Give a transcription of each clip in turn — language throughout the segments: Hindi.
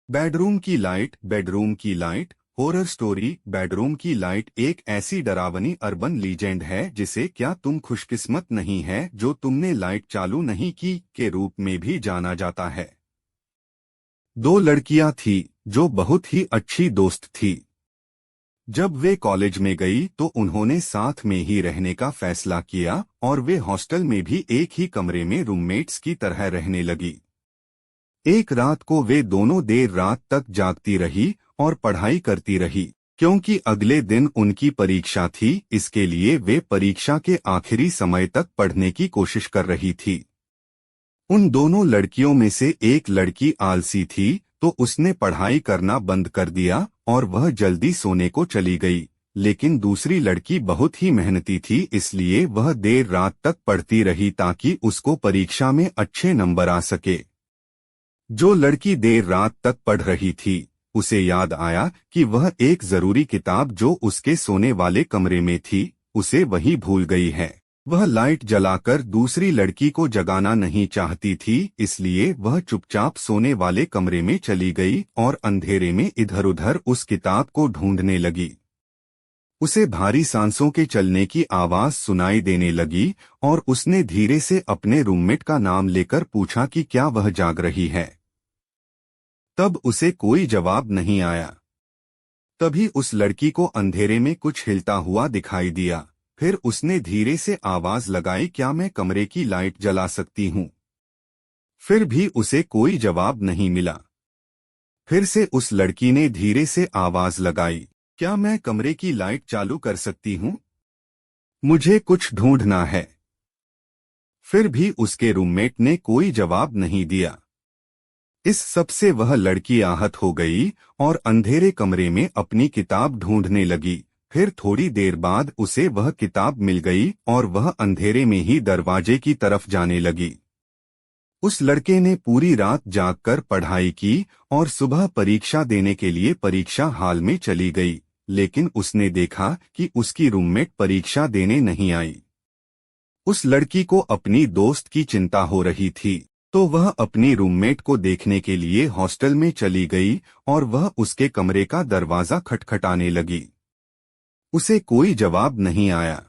बेडरूम की लाइट हॉरर स्टोरी। बेडरूम की लाइट एक ऐसी डरावनी अर्बन लीजेंड है जिसे क्या तुम खुशकिस्मत नहीं है जो तुमने लाइट चालू नहीं की के रूप में भी जाना जाता है। दो लड़कियां थी जो बहुत ही अच्छी दोस्त थी। जब वे कॉलेज में गई तो उन्होंने साथ में ही रहने का फैसला किया और वे हॉस्टल में भी एक ही कमरे में रूममेट्स की तरह रहने लगी। एक रात को वे दोनों देर रात तक जागती रही और पढ़ाई करती रही क्योंकि अगले दिन उनकी परीक्षा थी। इसके लिए वे परीक्षा के आखिरी समय तक पढ़ने की कोशिश कर रही थी। उन दोनों लड़कियों में से एक लड़की आलसी थी तो उसने पढ़ाई करना बंद कर दिया और वह जल्दी सोने को चली गई। लेकिन दूसरी लड़की बहुत ही मेहनती थी इसलिए वह देर रात तक पढ़ती रही ताकि उसको परीक्षा में अच्छे नंबर आ सके। जो लड़की देर रात तक पढ़ रही थी उसे याद आया कि वह एक जरूरी किताब जो उसके सोने वाले कमरे में थी उसे वहीं भूल गई है। वह लाइट जलाकर दूसरी लड़की को जगाना नहीं चाहती थी इसलिए वह चुपचाप सोने वाले कमरे में चली गई और अंधेरे में इधर उधर उस किताब को ढूंढने लगी। उसे भारी सांसों के चलने की आवाज सुनाई देने लगी और उसने धीरे से अपने रूममेट का नाम लेकर पूछा कि क्या वह जाग रही है। तब उसे कोई जवाब नहीं आया। तभी उस लड़की को अंधेरे में कुछ हिलता हुआ दिखाई दिया। फिर उसने धीरे से आवाज लगाई, क्या मैं कमरे की लाइट जला सकती हूँ? फिर भी उसे कोई जवाब नहीं मिला। फिर से उस लड़की ने धीरे से आवाज लगाई, क्या मैं कमरे की लाइट चालू कर सकती हूँ? मुझे कुछ ढूंढना है। फिर भी उसके रूममेट ने कोई जवाब नहीं दिया। इस सब से वह लड़की आहत हो गई और अंधेरे कमरे में अपनी किताब ढूंढने लगी। फिर थोड़ी देर बाद उसे वह किताब मिल गई और वह अंधेरे में ही दरवाजे की तरफ जाने लगी। उस लड़के ने पूरी रात जागकर पढ़ाई की और सुबह परीक्षा देने के लिए परीक्षा हॉल में चली गई। लेकिन उसने देखा कि उसकी रूममेट परीक्षा देने नहीं आई। उस लड़की को अपनी दोस्त की चिंता हो रही थी तो वह अपनी रूममेट को देखने के लिए हॉस्टल में चली गई और वह उसके कमरे का दरवाजा खटखटाने लगी। उसे कोई जवाब नहीं आया।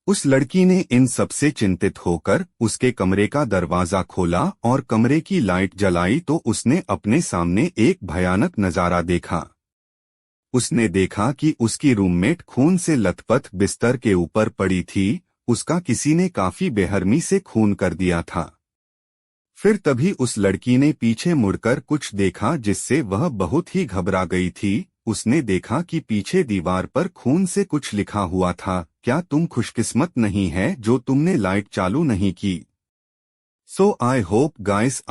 उस लड़की ने इन सबसे चिंतित होकर उसके कमरे का दरवाजा खोला और कमरे की लाइट जलाई तो उसने अपने सामने एक भयानक नजारा देखा। उसने देखा कि उसकी रूममेट खून से लथपथ बिस्तर के ऊपर पड़ी थी। उसका किसी ने काफी बेरहमी से खून कर दिया था। फिर तभी उस लड़की ने पीछे मुड़कर कुछ देखा जिससे वह बहुत ही घबरा गई थी। उसने देखा कि पीछे दीवार पर खून से कुछ लिखा हुआ था, क्या तुम खुशकिस्मत नहीं है जो तुमने लाइट चालू नहीं की? सो आई होप गाइस